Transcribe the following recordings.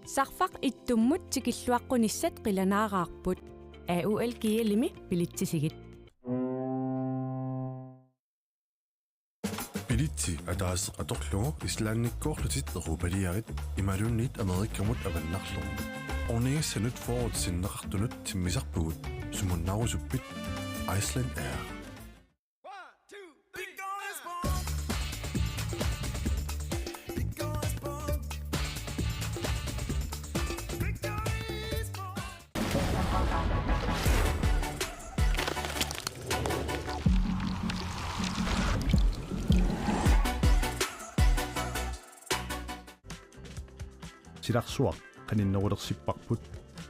Sarfaq ittummut tikilluaqqunissat qilanaaqaarput AUL kiilimi pilittisigit. Bilitti ataas atorlugu islaannikkoorlutit erupaliarit imalunnit amerikkamut avannarlugu. Orningassanut forwardsinneqartunut timmisarpugut sumunnarusuppit Iceland Air. Silarsuaq qaninnerulersipparput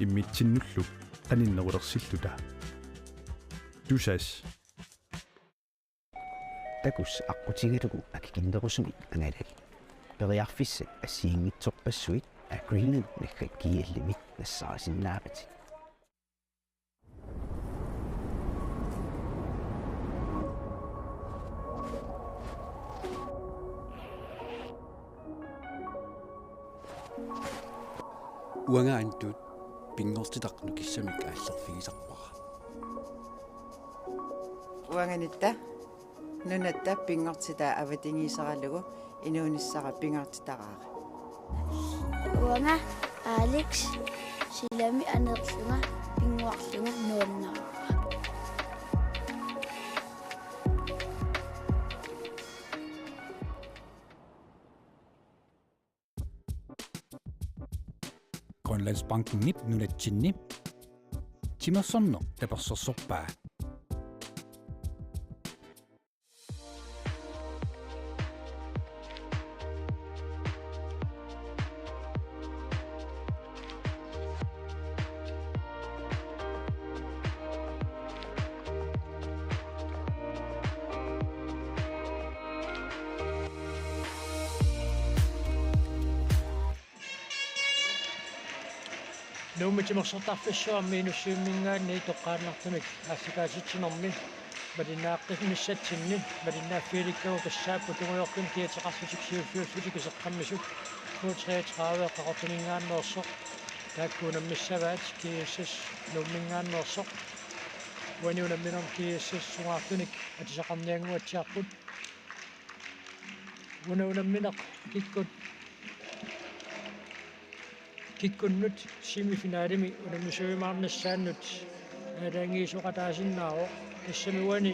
immitsinnulluk qaninnerulersilluta tusas takus aqutigilugu akikinderusumit angalali periarfissat assiingitsorpassuit agreement nakkat kiillimit nassarasinnaapati uangaantut pingortitaqnu kissamik aallerfigisarpara uanganitta nunatta pingortita avatingiisaralugu inuunissara pingortitaqaara uanga Alex silami anerlunga pingorlunga nuannaa Grønlandsbanken nunatsinni timersorno tapersorsorpaa Nuumitimersortarfissuarmi inussiummingaanni toqqaannartumik аассикааситсинэрми малиннааққисмиссатсинни малиннааффииликкагу тассааппу тунгуйоркун киатеқарсутик сиуффиуссутик исеққаммисут куутриатраавеэ қақортумингааннерсо тааккуунаммиссаваат кииссас нууммингааннерсо уаниунамминерм кииссас сугаартуник атисақарниангуатсиарпут унаунамминеқ kikkunnut semifinaalimi unamisuimaarnassaannut alaangiisuqataasinnaaru tassamiuani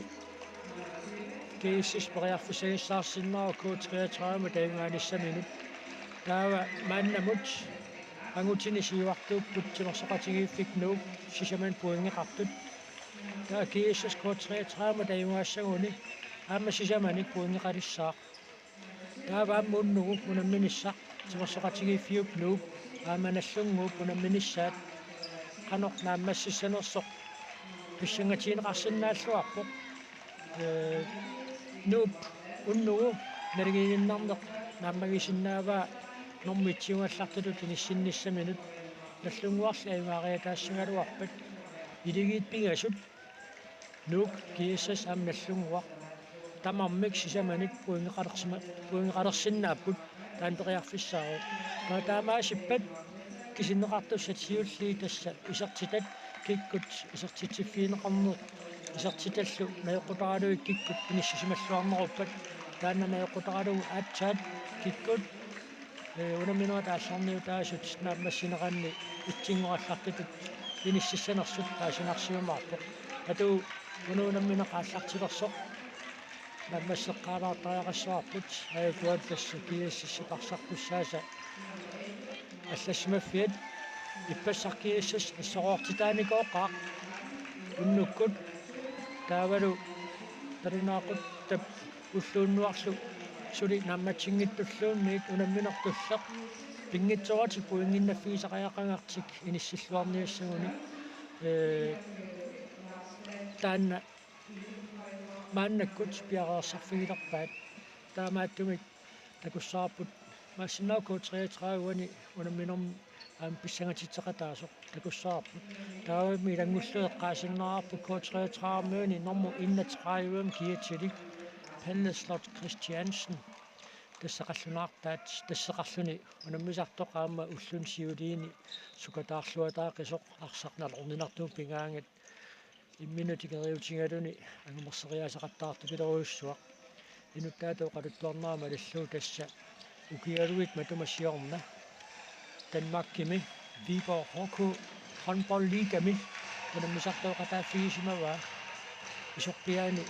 kiissis periarfissagissaarsinnaaru K33 taingaanисsamинут таава мааннамут ангутини сиуартууппут тимерсоқатигииффикнуу сисаман пуингеқартут таа кииссис K33 таингассагуни аама сисаманик пуингеқалиссаа таава аммуннугу унамминиссақ тимерсоқатигииффиупнуу ааманаллунгуу пунамминissaат канор нааммассиссанерсоқ писсангатиинеқарсинааллуарпо нуп уннугу налигииннарнеқ нааммагисиннааваа нормитсиугаллартулут иниссинниссаминут наллунгуарли аймаариатаассагалуарпат илигиит пингасут нук кииссас аам наллунгуар тамармик сисаманик пуингеқалерсинааппут таанпериарфиссаару таамаасиппат кисиннеқартуссат сиулли тасса исертитат киккут исертитсиффиинеқарнер исертиталлу наёққутаралуик киккут иниссисималлуарнеруппат таанна наёққутаралугу аатсаат киккут унаминуа таалларниу таасут нааммассинеқанни итсингораллартитут иниссиссанерсут таасинарсиумаарпо ату унуунамминеқааллартилерсоқ наммассеққаалаартариақассуарпут аякуаттасса кииссиссақарсарпуссааса аллассимаффиат иппассаркииссас ассороортитааникооқаа уннуккут таавалу тарунаақут тап уллууннуарлу сули намматсингиттуллуунниит унамминертуллеқ пингитсоратик пуингиннаффигисақаяқангартик иниссиллуарниассагуни таанна мааннаккут пиареерсарфигилерпаат таамааттумик такуссаарпут массинаа K33-уани унамминерм аам писсангатитсеқатаасоқ такуссаарпут таавами илангуллуеққаасиннаарпу K33-муни норму 31 киатсилик Pelle Slot Christiansen тассақаллунартаат тассеқарлуни унаммисартоқаама уллун сиулиини сукатаарлуатаақисоқ арсарнал орнинартуу пингаангат имминутикериутингалуни ангумерсериасақаттаарту пилеруйуссуақ инуттаатоо қалуттуарнаама лиллуу тасса укиалуит матумассиорна Danmarkimi Viborg HK håndboldligami унаммисартоқатааффигисимаваа исорпиаани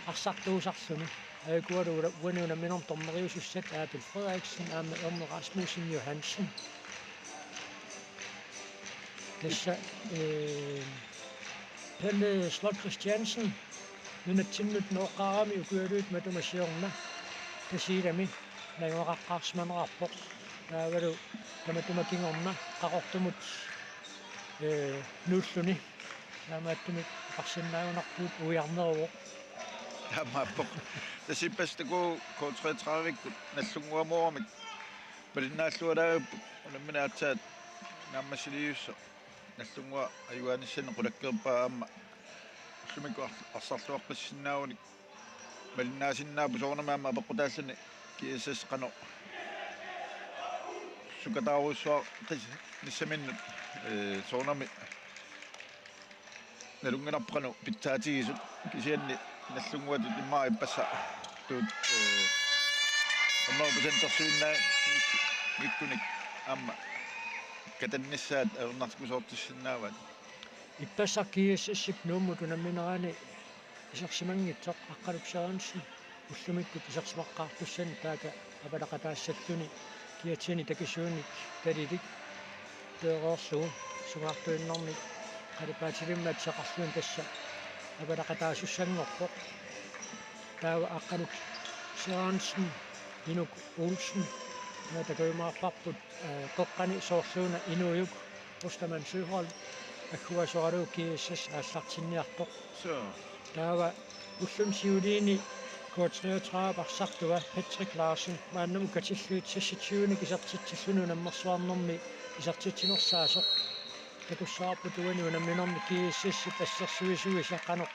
арсартуусарлуни агуалула уануна минорм торнериусуссат Abel Frederiksen аама Ørne Rasmussen Johansen тасса Pelle Slot Christiansen нунатсиннут ноққарами укиалуит матумассиорна тасилами нагуақаққарсманерарпоқ таавалу таматумакингорна қақортумут нуллуни таамааттумик қарсиннаагунарпуут уиарнеруоқ таамааппоқ тасиппастаку K33-виккут наллунгуамоормик палиннааллуалаагаппут унамминаатсаат нааммасилиуссо наллунгуа аюаниссана қулаккерпаа аама уллумикку арсарлуарпассиннаагуник малиннаасиннаапу соорнамаама апеққутааллани KSS қано сукатааруссуа ниссаминнут соорнами налунгинарпану питсаатигисут кисианни наллунгуатут иммаа иппасса туут оннорпасентерсуиннаа миккуник аама катанниссаат ернартикусоортиссиннаават иппассар KSS-ик нууммут унамминерани исерсимангитсоқ аққалуксаанси уллумиккут исерсимаққартуссан таата апалақатаассаллуни киатсини такисууник талилик теероорлугу сугаартуиннэрник қалипаатилиммат сеқарлуун тасса апалақатаасуссангорпоқ таава аққалук сераансен инук улсен такоимаарларпут қоққани соорлууна инуйук Остаман Søhold аккуасооралу KSS ааллартинниарпоқ таава уллун сиулиини K33 арсартуа Patrick Larsen мааннаму катиллуит сасситсиуник исартитсиллуну наммерсуарнэрми исартитсинерсаасоқ такуссаарпутуани унамминерми KSS пассерсуисуи саққано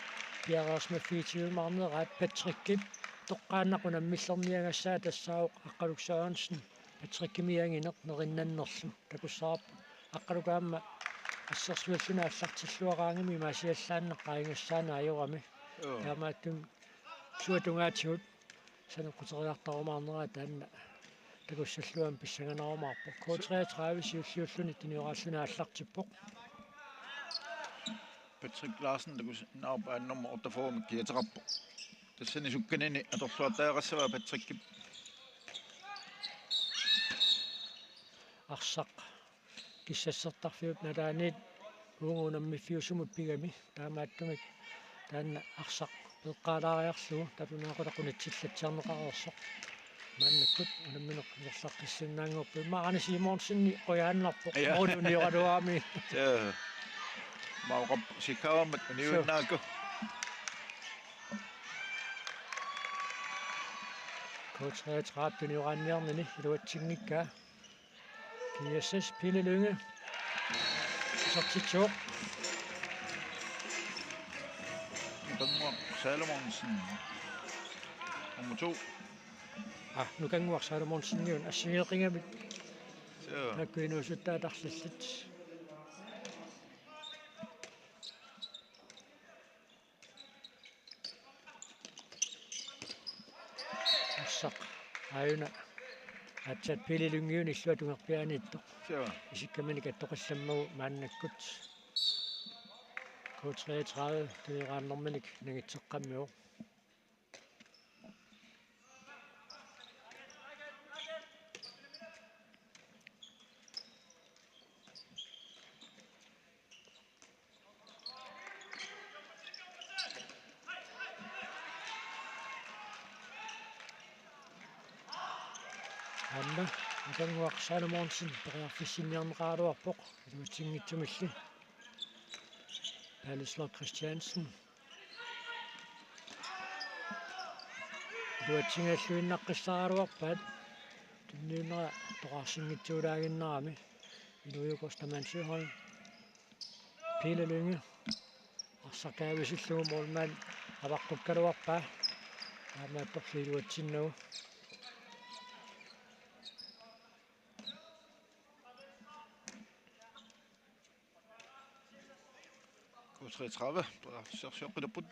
пиараасмаффиитиумаарнераат Patrick-кип тоққааннақуна миллерниагассаа тассаауқ аққалуксаансен Patrick-кимиангинеқ нериннаннерлу такуссаарпу аққалукаама ассерсуаллуна аллартиллуараангами масиаллааннеққаингассаана ajorami таамааттун суатунгаатигут санеққутериартарумаарнера таанна такуссаллуам писсаганаарумаарпо K33 сиуллиуллуни тиниорааллуна аллартиппоқ Patrick Larsen такус наапааннэрма ортафоорми киатерарпо тассани сукканини аторлуатаагассава Patrick арсақ киссассертарфиут налаанит унгунаммиффиусумут пигами таамааттумик таанна арсақ пеққалаариарлугу татунаақулаққунатсиллатсиарнеқареерсоқ мааннаккут унамминеқ нерлаққиссиннаангорпу маарани симоонсинни қояаннарпоқ орунниоралуаами маоқап сикаамат униуннааку K33 тuniораанниарнини илуатсингиккаа KSS Pille Lynge сортитсоо Danmark Salomonsen nummer 2 нукангуар Salomonsen ассигеқингамит наккуинуусуттаатарлаллит ассақ аюна атсат Pille Lynge иллуатунгерпианиитто исиккамини каттоқалламмагу мааннаккут K33 тулирааннэрманик нагитсеққаммиу анна нукангуар Salomonsen периарфиссинниарнеқаалуарпоқ илуатсингитсумилли Pelle Slot Christiansen илуатсингаллуиннаққиссаралуарпаат тунниунера тоқарсингитсуулаагиннерами илуйук Ostаман Søhold Pille Lynge арсакаависиллугу мормаан аваққуккалуарпаа аамаатторли илуатсиннагу 33 sersioqiluput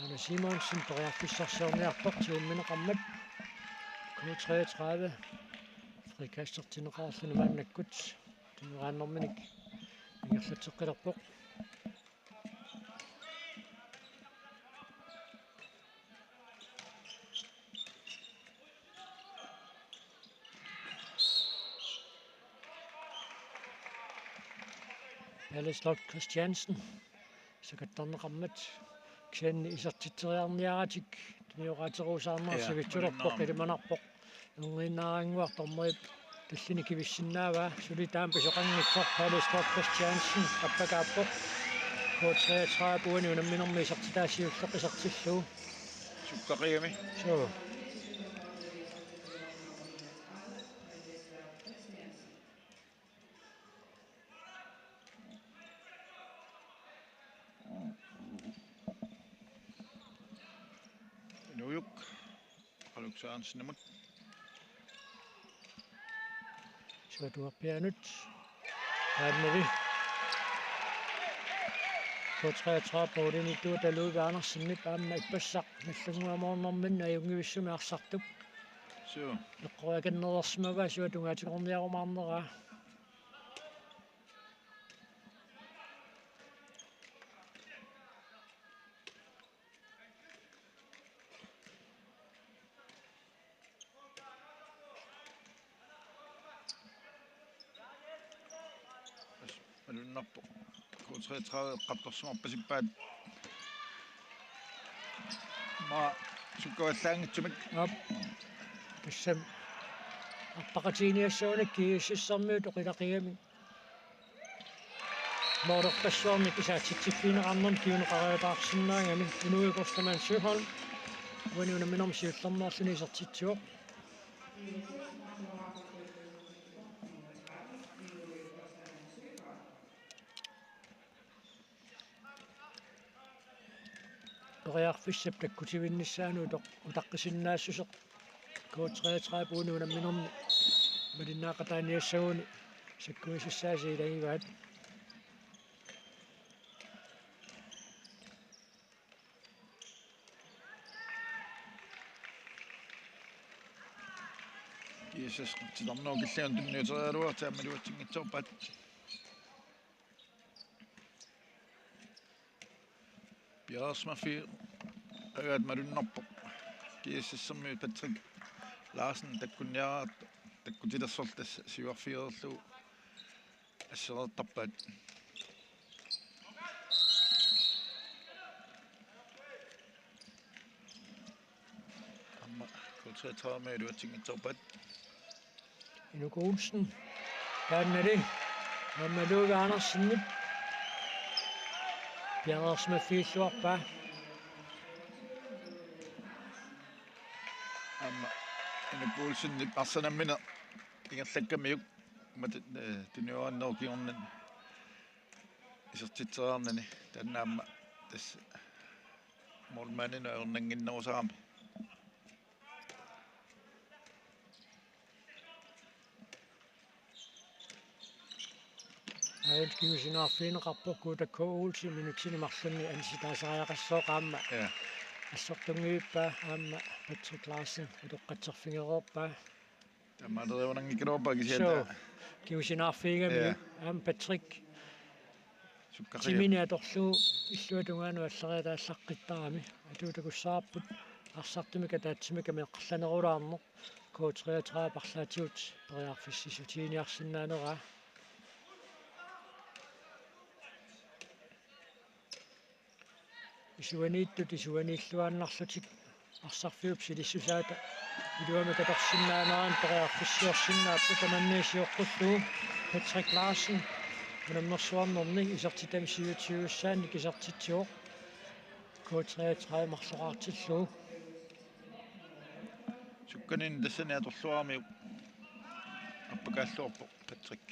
Anne Simonsen pariarfissarsiorniarpoq tiummineqammat Q33 frikassertineqaarluni maannakkut tinuqaannerminik ingerlateqqilerpoq Alice Christiansen sakattarneqammat ksenni isertiteriarniaratik tiniuqaateruusaarnersigitsulerpoq ilimanarpoq unginnaaraanguartormeri tallini kivissinnaava sulitaam pisoqanngittor Alice Christiansen appakaappoq Q33 puuni unamminermi isertitaassiulleq sukkaqiami so Nujuk Aluksaansinamut suatuarpianut taannevi Q33 puuni tuutaluugaanersinnip aamma ippassaq nallanguamornerminna ajungivissumi arsartup so eqqorakannerersmaga suatungaatiqorniarumaarneraa alunnerpo Q33 qattorsumorpasippaat ma sukkawallaangitsumak тассам артақатииниассууник кииссармиут оқилақигами моорерпассуарник исаатситсиффинеқарнерн киунеқариутаарсинаангами инуикорстаман Søholm униунаминерми сиуллернерлуни исертитсуоқ Toriarfissap takkutivinnissaanu utaqqisinnaassuseq Q33 puunuunamminermi malinnaaqataaniassaguni sakkuisissaasi ilagivaat kiisas qittilarnuu killian tunniuterialuar taammaluatsingitsorpat Bjørsmaffi agaat malunnerpo kiissassermiut Patrick Larsen takkunniaraat takkutilersortas siuarfigerlu asserertarpaat amma Q33 luatsingitsorpat Inuk Olsen taannali ammaluugaanersinnip Bjørsmaffiilluarpaa amma inupulsinni arsanamina ingerlakkamiuk mat tuniuannerkiornan isertiteriarnani tannaamma tas mormanina ernanginnerusaami Ailkiusinаарfiineqarpoq takko Olsen minutsinimarlunni ansitaasariaqassooqaamma ассортунгииппаа аама Patrick Larsen улоққатсерфигероорпаа таммалериунангикилуорпаа кисиата киусинаарфигами аама Patrick суккариа тиминиаторлуу иллуатунгаану аллериалааллаққиттарами атуутакуссаарпут арсартумика таатсимика меққарланерулаарнеқ Q33 парлаатиут периарфиссисутииниарсинаанераа исуанииллуаннарлутик арсарфиуп силиссусаата илуами каторсиннаанеран периарфиссиорсиннааппу таманниисиоққуллуу Patrick Larsen унаммерсуарнерни исертитами сиутсиуссаанни кисертитсуоқ Q33 марлоқартиллуу сукканин тассани аторлуарми аппакааллуорпо Patrick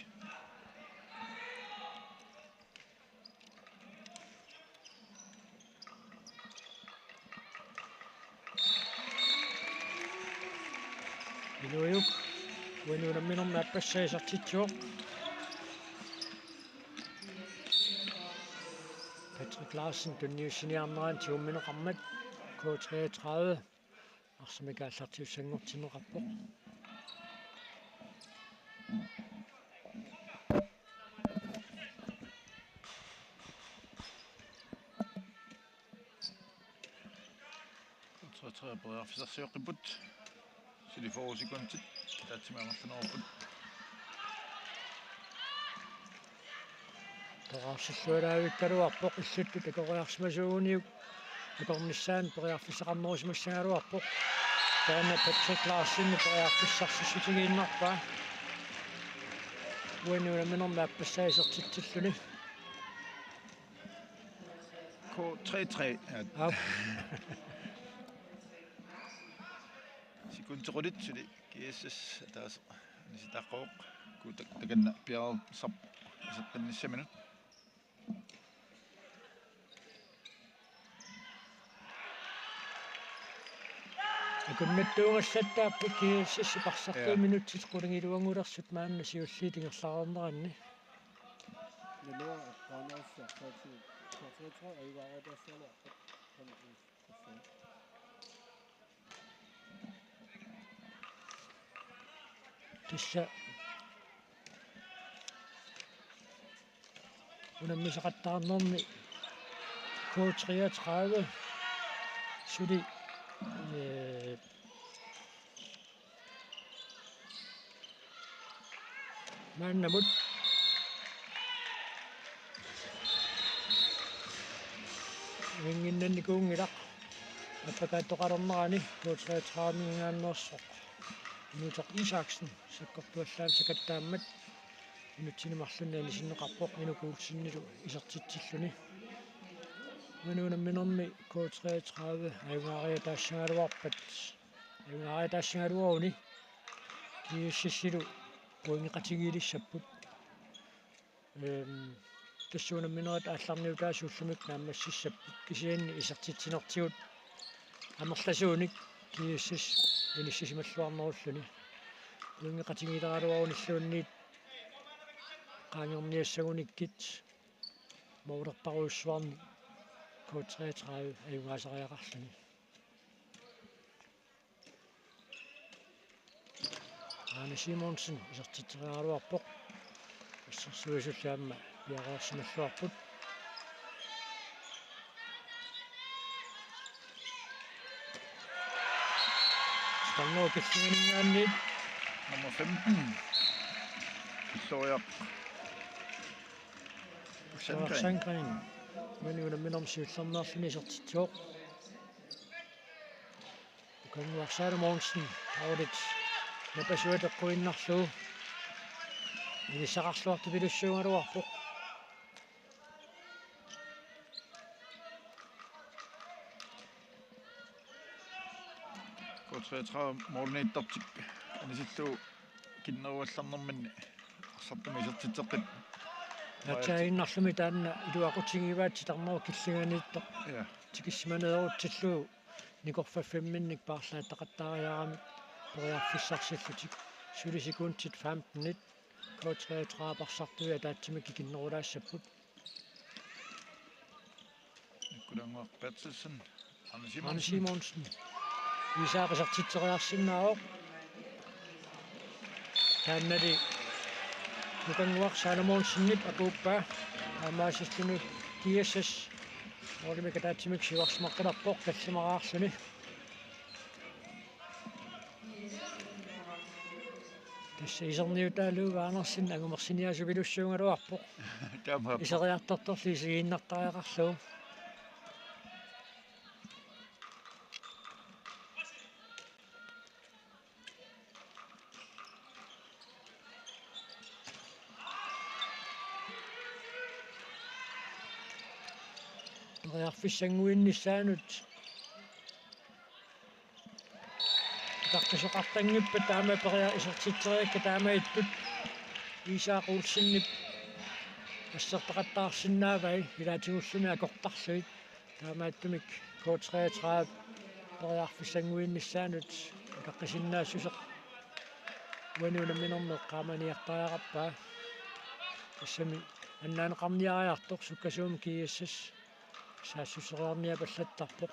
Inuiuk uinuunamminum naappassaiisartitsuoq Patrick Larsen tunniussiniarneraan tiumminoqarmat K33 арсамикааллартиуссангортинеқарпоқ Træbredafisarsiuqqiput siliforusikuntit taatsimamарлунерпут Toqarsillualaavиккалуарпоқ иллутту такориарсимасууниук икорнissaан периарфисақарнерусимассангалуарпоқ таана Patrick Larsen периарфиссарсиссутигииннарпаа уинуунаминернааппассаисертитсиллуни K33 Kunteruditsuli kiissas taas nisitaqoq kuutak takanna piarsap isaqannissaminu акуннаттуугассаттааппут кииссас парсартуу минутсит qulangиluангулерсут маанна сиуллиитингерлаарнеранни нэлуа qaanarssaartaati K33 айвааратассалуарпут тисса унаммисақаттаарнерни K33 сули мааннамут ингиннанникуунгилақ аппакааттоқалернерани K33-мингааннерсоқ Nutter Isaksen sakkortuallaan sakattaammat inutsinimарлуннаани синнеқарпоқ инукуулсиннилу исертитсиллуни мануунамминерми K33 аюнгаариатаассангалуарпат аюнгаариатаассангалуаруни киуссиссилу пуингеқатигиилиссаппут тассуунамминерат аалларниутаасууллумик нааммассиссаппут кисианни исертитсинертигут амерласууник киуссис иниссисималлуарнеруллуни пуингеқатигилералуаруниллуунниит qaangerniassagunikkit maulerparuussuarni K33 аюнгаасариақарлуни Arne Simonsen isертитсериаруарпоқ иссерсуисуллаама пиараарсималлуарпут Stanno kissingani nummer 15 Historier Sangren мануунамминерм сиуллернеерлуни исертитсуоқ Укангуарсаала Моонсен аудит напасуатеққуиннарлуу илиссақарлуарту пилуссуунгалуарпоқ K33 målneittartik анисиллуу киннеруалларнэрманни арсартами исертитсеққит Натаиннарлуми таанна илуақутигиваати тарнеру киллиганиитто тикиссиманеерутсиллуу никорфаффимминник паарлааттақаттаариарами периарфиссарсиллутик сулисикуунтит 15 K33 парсартуя таатсимик киннерулаассаппут Никулангуар Патссон Arne Simonsen исаақисартитсериарсиннаавоқ тааннали Укангуар Саломонсиннип акууппаа амаасиллуни киассас олимика таатсимик сиварсмаққиларпоқ таллимараарсуни тасса исерниутаалууга анерсин агумерсиниасувилуссуунгалуарпоқ исериарторторли сигииннартариақарлуу Rearfissanguinnissaanut тартасоқартангиппа таама периа исертитсериакка таамаиттут исаақулсиннип ассертақаттаарсинаавай илаатигуллуми акортарлуит таамааттумик K33 периарфисsanguinnissaanut икаққисиннаассусеқ уануунамминермеқ qaamaniartariaqappaa тассами аннаанеқарниариарторх суккасуум кииссас саассусериарниа паллаттарпоқ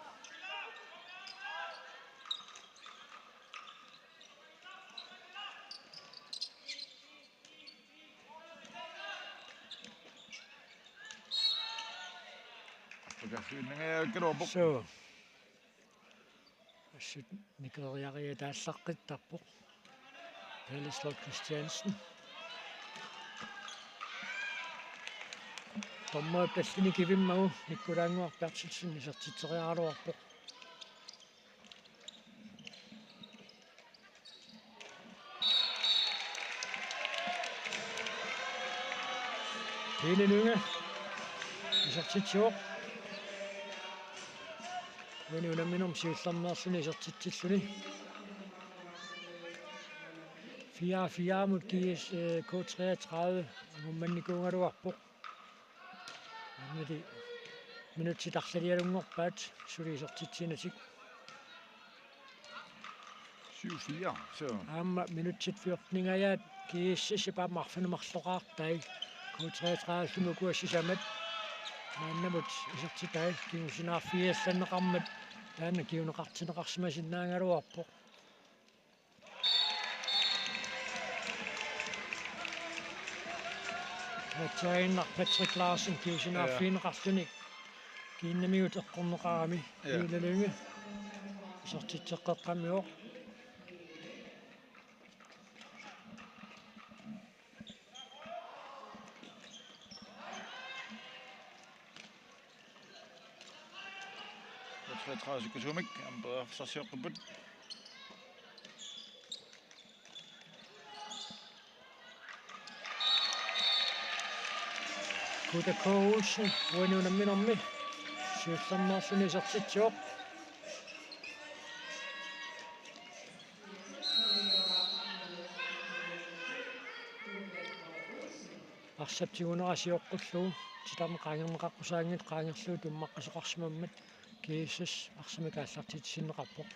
So. Assut nikeriaria taallaqqittarpoq. Pelle Christiansen. Tomma pallini kivimmagu nikkulaanguarpartilsin isertiteriaruarpoq. Piinenunga isertitsuoq. Uanunamminum siullarneersuni isertitsilluni 4-4 mot GS K33 mummannikungaluarpoq. Annati minutitarlalialungorpaat suli isertitsiinatik 7-4 så aamma minutsit 14 GS sipaammarfanumarloqaartai K33 lumukuassisamat нааннамут исертитай киусинаарфиалланнеқармат таана киунеқартинеқарсимасиннаангалуарпоқ Matjainnar Patrick Larsen киусинаарфиинеқарлуник киннамиут эққорнеқарами илалунга исертитсеққеққамиоқ Trasukasumik amper sasiaqput Kuda Koulsen uanunamminermi siullarneersuni isertitsuoq арсаптигунерасиоққуллугу титарне qaangerneqaqqusaangit qaangerluu tummaqqasoqarsimammat kiissas arsimikaallartitsinneqarpoq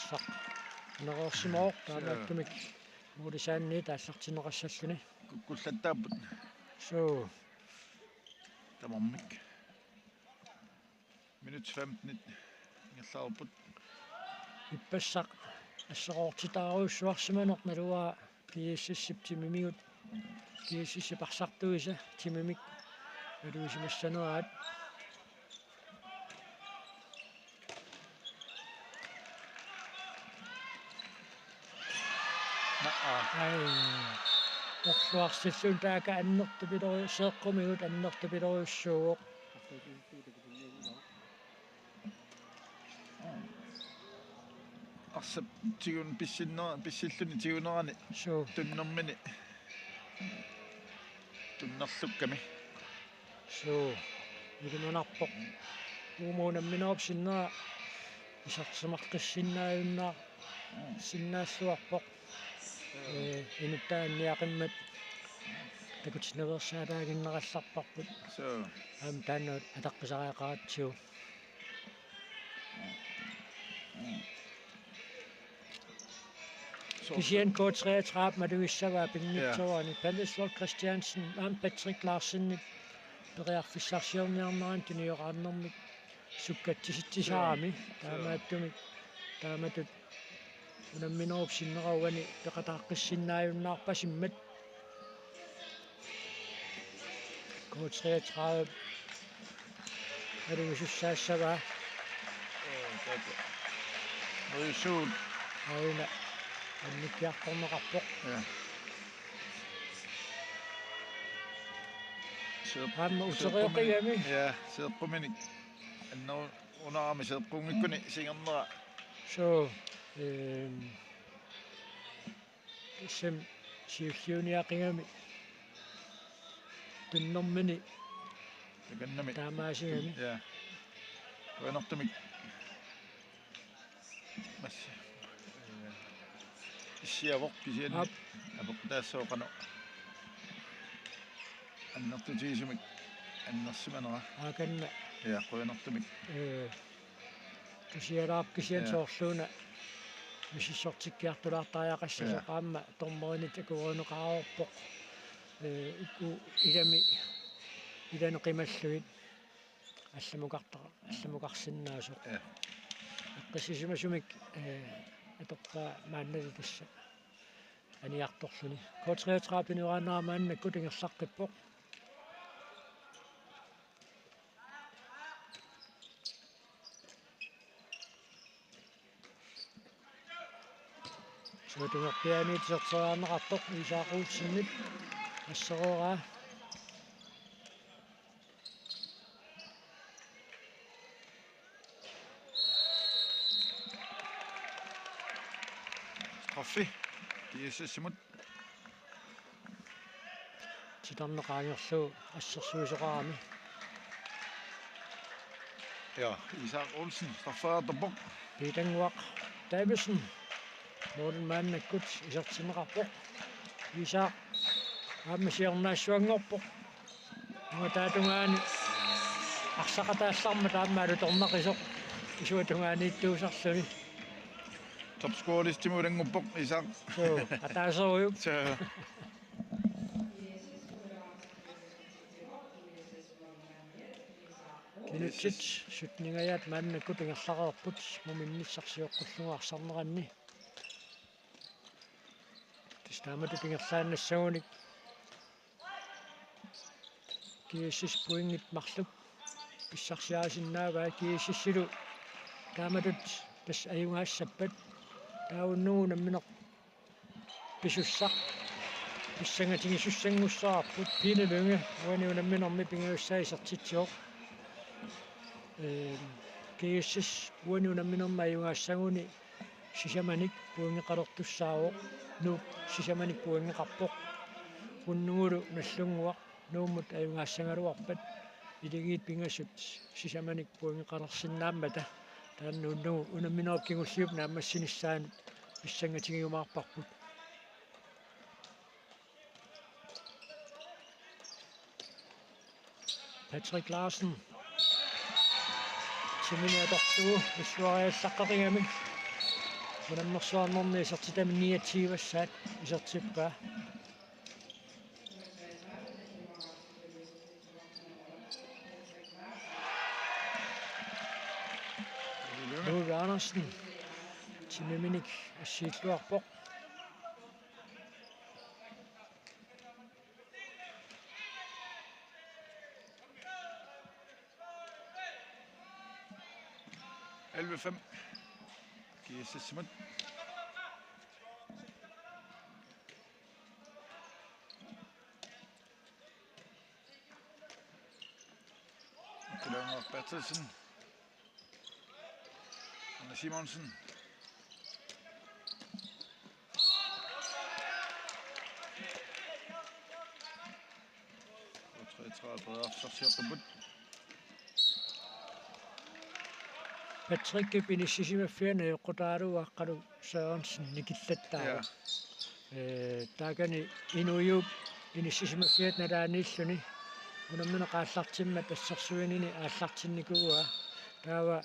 сақ нерорсимооқ таамааттумик мулисаанни тааллартинеқассаллуни куккуллаттааппут соо тамармик минут 15 ngерлаарпут иппассақ ассеқортитааруussуарсиманеқ налуаа кииссассип тимимигут кииссипарсартуиса тимимик алуисимассануаат орлуарсиллун таaka аннертупилориу сеэққумигут аннертупилориуссууоқ арсап тигун писсиллуни тигунерани туннэрмини туннерлукками соо илунарпоқ уумуунамминеруп синнера исарсимаққиссиннааюннаа синнаассуарпоқ инуттаанниақиммат такутиневерсаатаагиннералларпарпут соо аам тааннаут атаққисариақаратсиу Kisian K33 maduissavaa pinngitsuarani Pelle Christiansen aam Patrick Larsen periarfissarsiorniarneran tunioraanermik sukkatsisittisaarami taamatut unamminerup sinneravani peqataaqqissinnaajunnaarpasimmat K33 maduissussaassavaa Røsuut aina анникиарторнеқарпоқ аама усериоқигами сеэққумини аннеру унаарами сеэққунгиккуни сингернера соо сем сиуллиуниақигами туннэрмини таканнами таамаасигами туанертумик масс сиавоқ кисиани апоқтаассооқано аннертутигисумик аннерсиманера ааканна қуянартумик тусиалаапкисиан соорлуна мисиссортиккиартулаартариақассасо qaamma тормеринит акугуунеқарорпоқ икку иланеқималлугит алламукарсиннаасоқ аққиссисимасумик атоққаа мааннали тасса аниарторлуни K33-пинуааннарамааннакку тингерлаққиппоқ сотунгерпиани тисертериарнеқартоқ исаақуутсиннит ассероораа Kaffe. Det er Simon. Tidarneqaangerlu assерsuiseqarami. Ja, Isak Olsen, staffaarterpoq. Pitanguaq Davison. Morten mannakkut isertineqarpoq. Isak aamasiornaassuanngorpoq. Ngatatungaani arsaqataallарма тааммаалу торнақисоқ исуатунгаанитtuusарлуни. Top scorelist Timurenguppoq Isak. So, атаасоруйу. Кинутсит сутнигаят мааннакку пингерлақарпут муминниссарсиоққуллугаарсарнеранни. Тистаамату пингерлааннассагуник кииссис пуингит марлуп писсарсиаасиннааваа кииссиссилу тааматут тас аюнгаассаппат тауннуу намминеқ писуссақ писсангатигисуссангуссаарпут пинелунга уани намминерми пингаюссаисертитсиоқ кииссис уани намминерма аюнгаассагуни сисаманик пуингеқалертуссаавоқ нуу сисаманик пуингеқарпоқ пуннугулу наллунгуақ нууммут аюнгаассангалуарпат илигиит пингассут сисаманик пуингеқалерсиннааммата тааннууннугу унамминеэркигуллиуп наамассиниссаанут писсангатигиумаарпарпут Patrick Larsen тиминиатортугу исуариаллаққақигами унаммерсуарнерни исертитами ниатсивассаат исертиппаа Ove Andersen Timiminik assiilluarpoq Elvefem. Kiississimut. Kilaunger Bertelsen. Anna Simonsen. Og 33 afsarsiartaput. Patrick pinissisimafiana yoqqutaaluaqqalu Sørensen nikillattaa taakani inuyuup inissisimafiat nalaaniilluni unammina qaallartimma tassarsuinini aallartinnikuua taava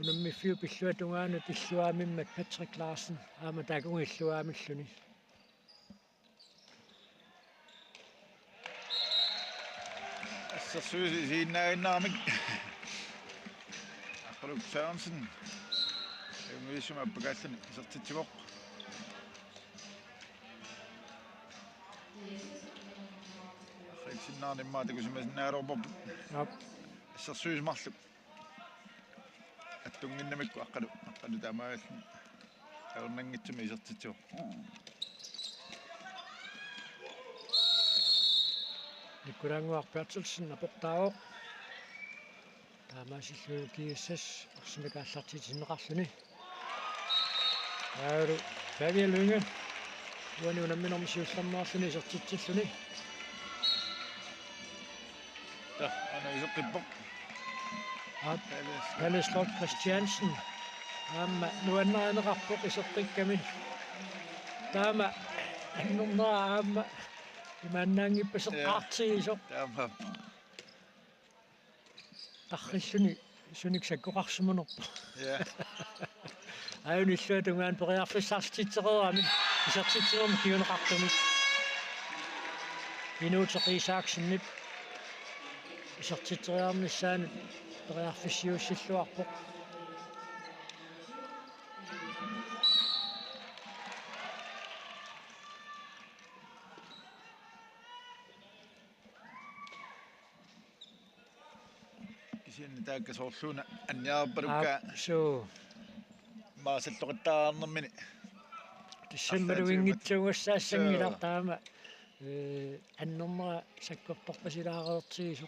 unammifiu pilluatungaanut illuaamimmat Patrick Larsen aama taakungilluaamilluni Assarsuisiinnaaginaarmik Aqaluk Sørensen Yungiisuma appakaallan isertittivoq Aqilsinnaarnimmaa takusimasinnaaloorpop Assarsuisimarluk Attunginnamikku aqqalu taamaagallu aurnangitsumi isertittivoq Nikkulanguar Bertelsen aportaaoq таамаасиллуу кииссас арсимакааллартитиннеқарлуни ааru павиалунга уани унамминерми сиуллармаарлуни исертитсиллуни ана исеққиппоқ Palaslot Christiansen аама нуаннаанеқарпоқ исеққикками таама аннернера аама имааннаангиппасеққартигисоқ таама таррissuni суник саккоқарсумунерпа аюниллуатунгаан периарфиссаарститсеқераами исертитсерми киунеқартуми инуутеқисааксиннип исертитсериарнissaani периарфиссиуссиллуарпоқ кисиинни тааккасоорлуна анниарпалукка суу маасаллоқиттаарнэрмини тиссаммалуингитсугассаассангилар таама аннэрнера саккорторпасилаареертигисо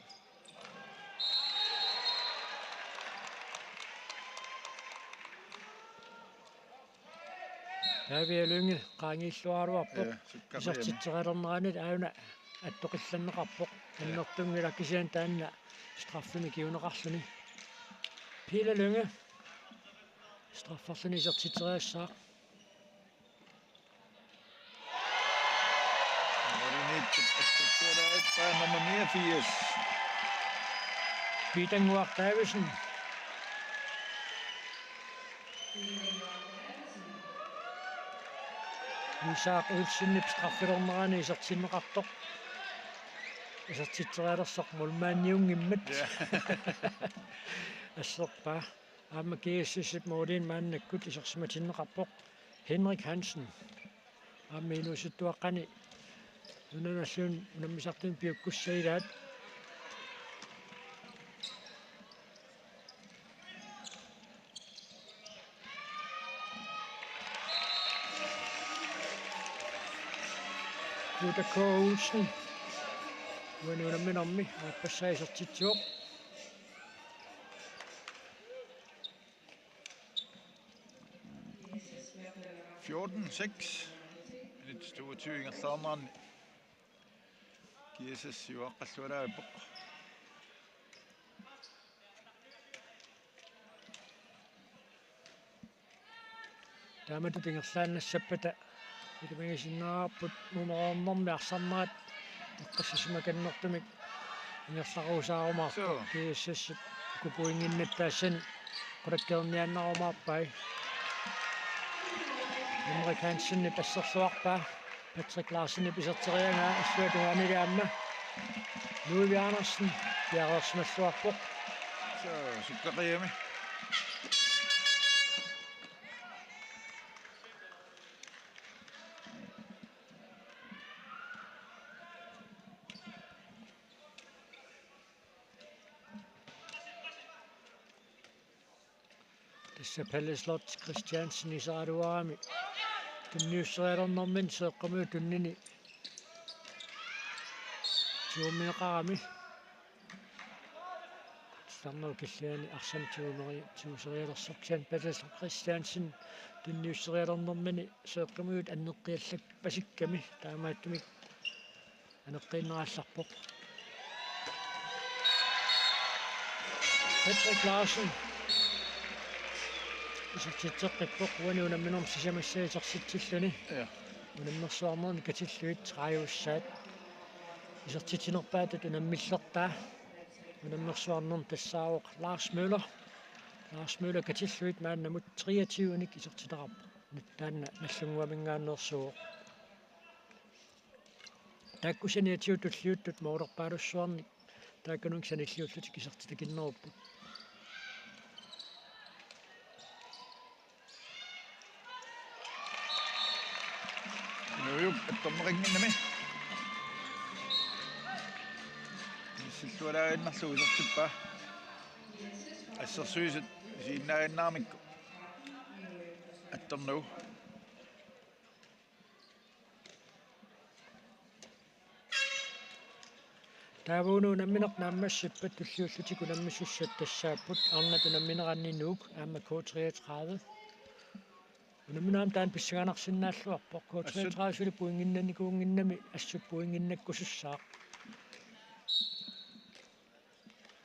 тавиалунги qaangiilluaruarpo исертитсералернеранит аюна аттоқилланнеқарпоқ аннертунгила кисиан таанна страффини киунеқарлуни пилалунги страффарлуни исертитсериассаа nummer 89. Pitangwar Davison. Isaac Ulsinip strafferornerani isertinneqartoq. Isertitseraalersoq mulmaanniungimmat. Asserpa aama kiissisip moodin maannakkut isersimatinneqarpoq Henrik Hansen. Aama inusuttuaqqani unanalluun unammisartun piukkussailaat Kuta K. Olsen unamminormi aappassaisartitsuoq 14-6 minut 22 ingerlaarnerani kiisas juaqqallualaappoq taamatu tingerlaannassapata ilmagisinnaarput nuneroornermi arsarnerat eqqassasimakannertumik ingerlaruusaarumaarpu kiissassip kupuinginnattaassani qulakkeerniannarumaarpai Henrik Hansen passerluarpaa Patrick Larsen piserterianga assuatuaniliaamma Louis Andersen piarersmalluarpoq sukkaqiami Tässä Pelleslot Christiansen isaaruarami tunniusserialernermin seeqqamu tunnini tuumineqarami sarnal killiani arsam tuumeri tuuserialersorkian Pelleslot Christiansen tunniusserialernermini seeqqamuut anneqqiallak pasikkami taamaattumik aneqqiinneraallarpoq Patrick Larsen Isitteqqiqpoq uani unamminorm sisamassaasersittilluni unammersuarnerni katilluit raajussaat isertitinerpaatat unammillertaa unammersuarnern tassaaruq Lars Müller katilluit maannamut 23-unik isertiterarpa nattaanna nallunguamingaannersuuq taakkusaniatiut tulliuttut moorlerpaalussuarnik taakkanung sanilluullutik isertitakinnerupput attorneringminnami sillualaaginnarlu isertippa assersuisit siinnaagaannaarmikku attornugu taavunu unammineq naammassippat tulliullutik unammissussat tassaapput arnat unammineranninuuk aamma K33 unamminaam taan pissanganarsinnaalluarpoq K33 suli puinginnannikuunginnami assuppuinginnakkusussaaq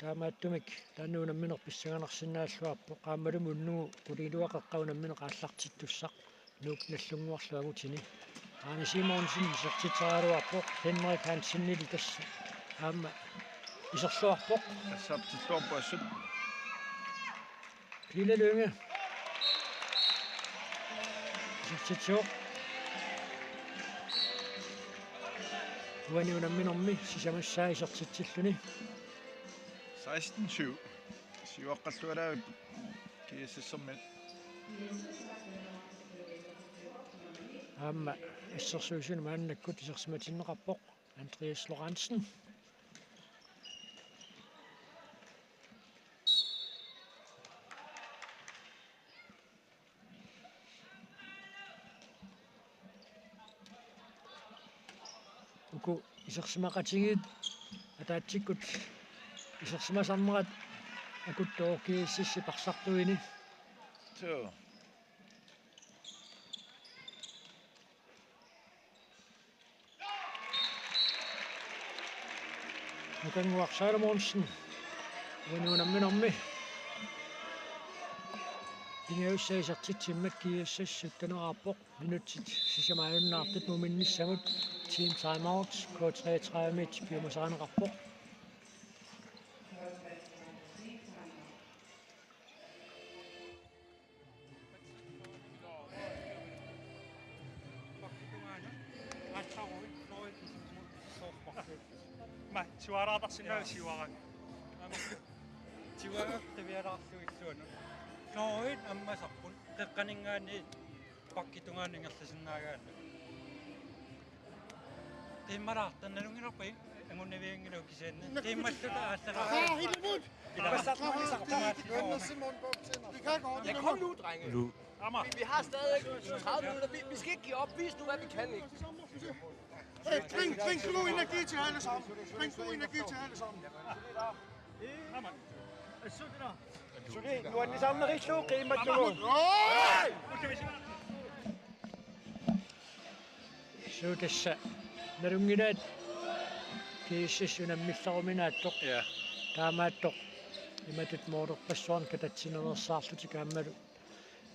taamaattumik taannu unammineq pissanganarsinnaalluarpoq qaammalumu unnugu kuliluaqeqqa unammineq aallartittussaq nuuk nallunguarluagutini Arne Simonsen sertiteraluarpoq Henrik Hansen tassa aamma Isersuarpoq. Assaptittuarpuassut. Pilalunga. Isertitsuoq. Uani unamminormi sisamassaa isertitsilluni. 16-7. Siuaqqallualaavit kiississermit. Amma issersuusun maannakkut isersimatinneqarpoq Andreas Lorentzen. Uku isersimaqatigit ataatsikkut isersimasarnerat akuttoorkiississi parsartuini. So. Nukanguaq Salomonsen. Uanuunamminormi. Ingaussaisartitsimmat kiiassassut tanerarpoq minutsit sisamaajunnaartit muminnissamut team timeout K33 piumasaaneqarpoq. Siuaraartarsinaa siuarang. Siuaak tavialaarluilluuna. Nooit ammasarput teqqaningaani pakkitungaanningerlasinnaagaanna. Timmaraartannalunginerpi angunnavianginu kisaanna. Timmalluta aallara. Hillemut! Ja, kom nu, drenge. Nu. Vi har stadig 30 minutter. Vi skal ikke give op. Vis nu, hvad vi kan, ikke? Drink god energi til alle sammen. Drink god energi til alle sammen. Nu er den samme rigtig okay, Mathieu. So tässä narungilaat kiississunammillaruminaattoq. Ja. Taamaattoq imatut moorerpassuarn katatsinerersaarlutik aammalu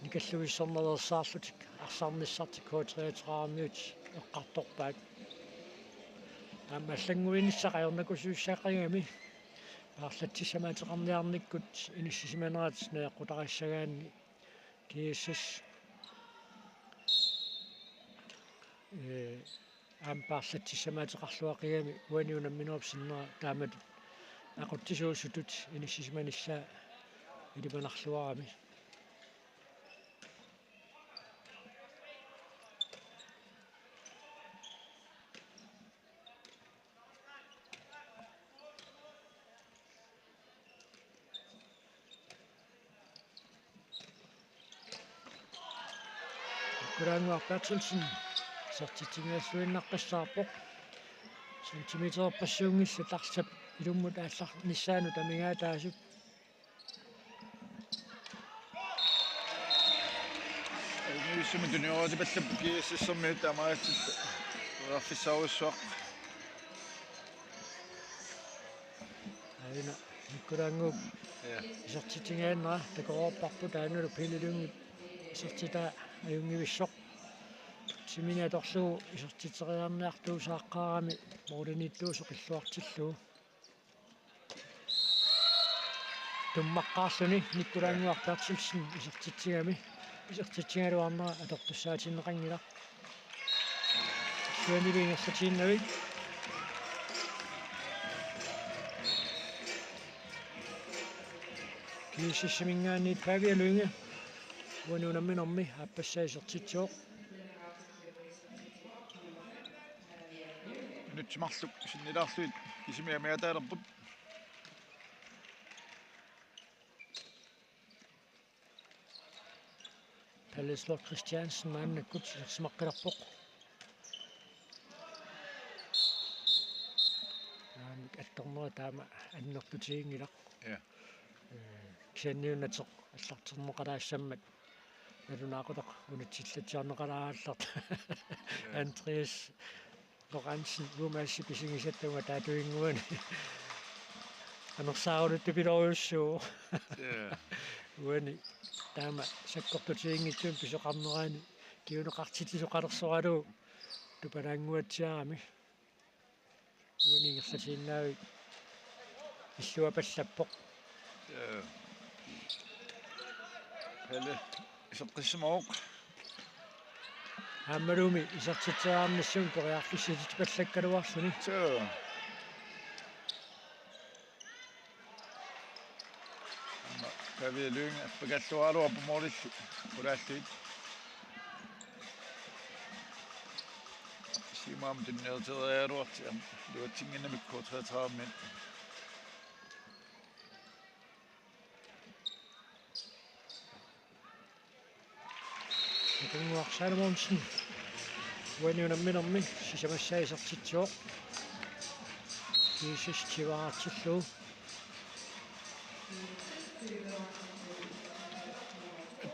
nikalluissornerersaarlutik arsaarnissartik K33 eqqartorpaat. Аммаллангуинissaqajornakusuussaqagami аарлатсисамаатеқарниарниккут иниссисиманерат неэққутарассагаанни кииссас ампаарлатсисамаатеқарлуақигами уаниунамминерупсиннера таамат ақуттисууссутут иниссисиманиссаа илиманарлуарами Kuranguar Bertelsen sertitingaassuinnaqqassаарpoq sentimeterpassuungissa tarsap ilummut aallarnissaanu tamingaataasut Nuyussumun junioripallappu kiississermiut taamaatit uarfissauussuaq. aina nikkurangup sertitingaannera takoorparpu taanulu pililungut sertita ajungivissoq siminatorluu isertiteriarniartuusaaqqaarami moorlanittuuso qilluartilluu tummaqqaarluni nikkulanguar Bertelsen isertitingaluarnera atortussaatineqangila suanilingerlatiinnavik kiississamingaanniit paavialunga uanuunamminormi aappassaaisertitsuoq Nutsumarluk sinnilaarluit kisimiamiataalerput Palleslor Christiansen maannakkut isersimaqqalerpoq naanik attornera taama annertutiingilaq ja kisanniunnateq аллартернеқалаасsammat налунаақутақ унатсиллатиарнеқалаалларт Andreas Lorentzen Lumassi pisingissattunga taatuinguani анерсаарулут пилоруссуу уани таама саккортутиингитсуун писоқарнераани киунеқартитисоқалерсоралу тупалаангуатсиарами уани ингерлатииннаави иллуа паллаппоқ Пelle исеққиссимаоқ аммалуми исартитсеаарнассуми периарфисситит паллаккалуарсуни кавиалуинг аппагаллуалуа помолиллу улааллуит симаам тиннеертериалуарти луатсингинамикку 33 мин Salmonsen уануунамминерми сисамассаисартитсуоқ кисистиваартиллуу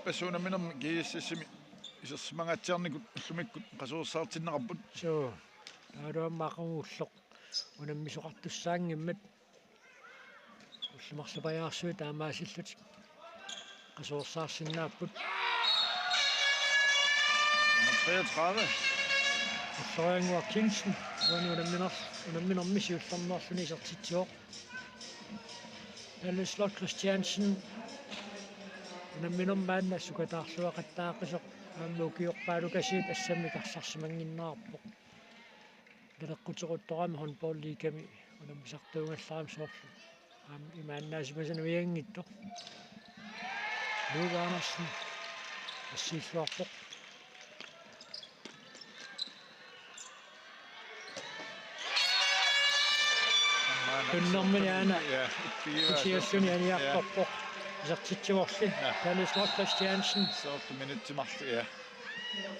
пасуунамминерми кииссассими исерсимагатсиарникут аллумиккут қасуурсаартиннеқарпут соо таалуаммаақангууллоқ унаммисоқартуссаангиммат уллумарлупаяарсуи таамаасиллут қасуурсаарсиннааппут 33. Ullorianguar Kingston unamminermi siullarnerluni isertitsuoq. Palleslot Christiansen unamminermaanna sukataarluaqattaaqqisoq aammuukiorpaalukasiit assammi karsarsimanginnaarpoq. Naleqqutiquttorami handball-liigami unammisartuungallaram soorlu aam imaannaasimasanuiangittoq. Luugaanarsin assiilluarpoq. Tunnermini aana siussuni aniartorpoq isartitsuorli Palleslot Christiansen 40 minuttimarlu ja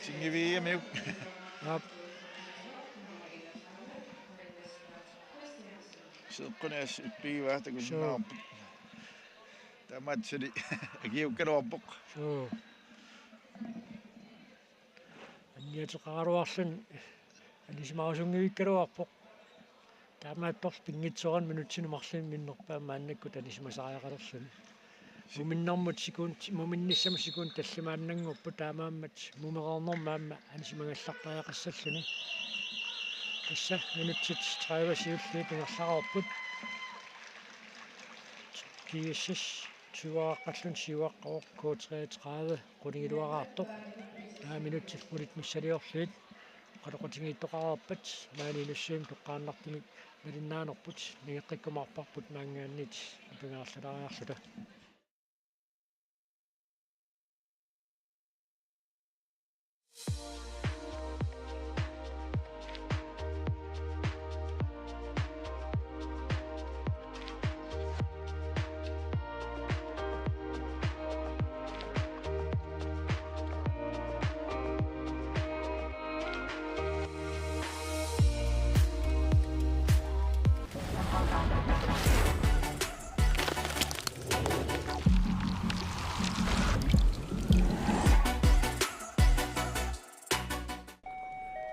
singiviamiuk Yap seqqunias ippigivaatakunnaarpu tamatsuli agiukkaluarpoq soo anniateqaruarlun anisimarusungivikkaluarpoq таамааттор пингитсоран минутсинумарлин миннерпаамааннакку талисимасариақалерлуни муминнэрмут секунд муминниссама секунд таллимааннангорпу таамааммат мумеқарнэрмаама анисимагаллартариақассаллуни тасса минутсит 30 сиулли пингерлақарпут кииссас туааққаллун сиуаққаоқ K33 қунигилуараартоқ минутсит пулит миссалиорлуит qalaqutigiittoqararpat maanilussium toqqaannartimik malinnaanерпут нигеққиккумаарпарпут маангааннит пингаарлалариарлута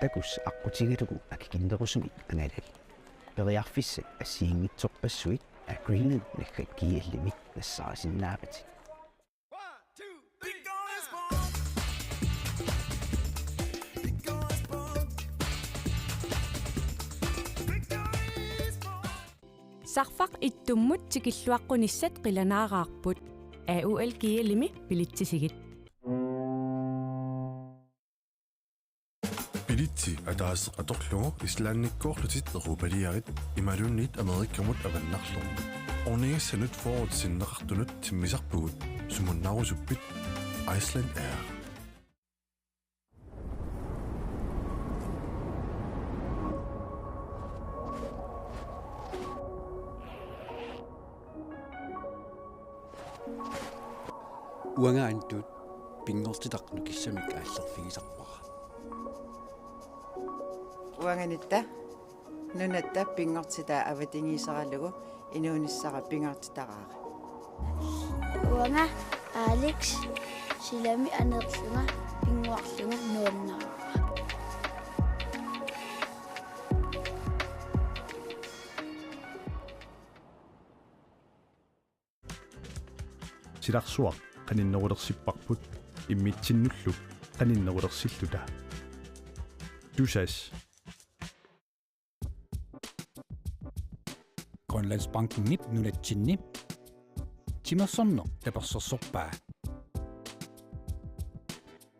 Takus aqutigilugu akikindерусумик ангалал периарфиссат ассиингитсорпассуит агринен наггат кииллимик нассаарисиннаапати Sarfaq ittummut tikilluaqqunissat qilanaaраarput AUL kiilimi pilitsisigit Bilitsi ataas atorlugu islaannikkoorlutit erupaliarit imalunnit amerikkamut avannarlormu ornigassanut forwardsinneqartunut timmisarpugut sumunnarusuppit Iceland Air уангаантут пингортитақну киссамик ааллерфигисарпара уанганитта нунатта пингортита аватингисаралугу инуунissara пингортитараара уанга Алекс силами анерлунга пингуарлунга нуаннаа силарсуақ qaninnerulerсиппарпут иммитсиннуллу qaninnerulersillута тусас Grønlandsbanken nip nunatsinni. Timasonno taperssorsorpaa.